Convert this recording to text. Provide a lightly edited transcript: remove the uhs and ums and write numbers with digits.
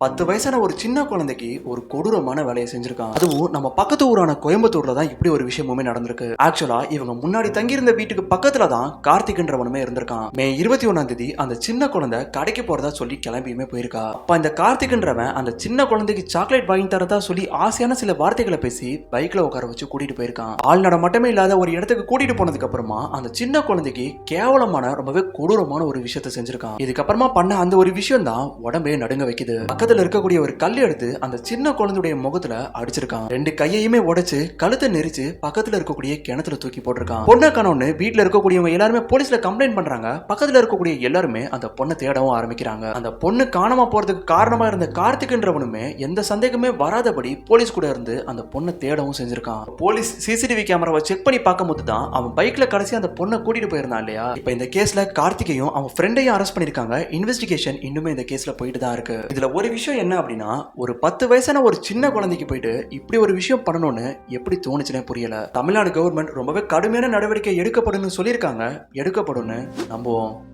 10 வயசான ஒரு சின்ன குழந்தைக்கு ஒரு கொடூரமான வேலையை செஞ்சிருக்கான். அதுவும் நம்ம பக்கத்து ஊரான கோயம்புத்தூர்ல தான் இப்படி ஒரு விஷயமுமே நடந்திருக்கு. ஆக்சுவலா இவங்க முன்னாடி தங்கியிருந்த வீட்டுக்கு பக்கத்துல தான் கார்த்திக்ன்றவனுமே இருந்திருக்கான். மே 21ஆம் தேதி அந்த சின்ன குழந்தை கடைக்கு போறதா சொல்லி கிளம்பியுமே போயிருக்கா. அப்ப இந்த கார்த்திக்ன்றவன் அந்த சின்ன குழந்தைக்கு சாக்லேட் வாங்கி தரதா சொல்லி ஆசையான சில வார்த்தைகளை பேசி பைக்ல உட்கார வச்சு கூட்டிட்டு போயிருக்கான். ஆள் நடமாட்டமே இல்லாத ஒரு இடத்துக்கு கூட்டிட்டு போனதுக்கு அப்புறமா அந்த சின்ன குழந்தைக்கு கேவலமான ரொம்பவே கொடூரமான ஒரு விஷயத்தை செஞ்சிருக்கான். இதுக்கப்புறமா பண்ண அந்த ஒரு விஷயம் தான் உடம்பே நடுங்க வைக்குது. பக்கத்துல இருக்கக்கூடிய ஒரு கல் எடுத்து அந்த சின்ன குழந்தையுடைய முகத்துல அடிச்சிருக்கான். 2 கையையுமே உடைச்சு கழுத்தை நெரிச்சு பக்கத்துல இருக்கக்கூடிய கிணத்துல தூக்கி போட்டிருக்கான். பொண்ணை காணோம்னு வீட்டுல இருக்கக்கூடியவங்க எல்லாருமே போலீஸ்ல கம்ப்ளைண்ட் பண்றாங்க. பக்கத்துல இருக்கக்கூடிய எல்லாருமே அந்த பொண்ணை தேடவும் ஆரம்பிக்கிறாங்க. அந்த பொண்ணு காணாம போறதுக்கு காரணமா இருந்த கார்த்திக்ன்றவனுமே எந்த சந்தேகமே வராதபடி போலீஸ் கூட இருந்து அந்த பொண்ணை தேடவும் செஞ்சிருக்கான். போலீஸ் சிசிடிவி கேமராவை செக் பண்ணி பார்க்கும்போது தான் அவன் பைக்ல கடைசி அந்த பொண்ணை கூட்டிட்டு போயிருந்தான் இல்லையா. இப்ப இந்த கேஸ்ல கார்த்திகையும் அவன் ஃப்ரெண்டையும் அரெஸ்ட் பண்ணிருக்காங்க. இன்வெஸ்டிகேஷன் இன்னுமே இந்த கேஸ்ல போயிட்டு தான் இருக்கு. இதுல ஒரு விஷயம் என்ன அப்படின்னா, ஒரு 10 வயசான ஒரு சின்ன குழந்தைக்கு போயிட்டு இப்படி ஒரு விஷயம் பண்ணணும்னு எப்படி தோணுச்சுனே புரியல. தமிழ்நாடு கவர்மெண்ட் ரொம்பவே கடுமையான நடவடிக்கை எடுக்கப்படும் சொல்லியிருக்காங்க. எடுக்கப்படும் நம்புவோம்.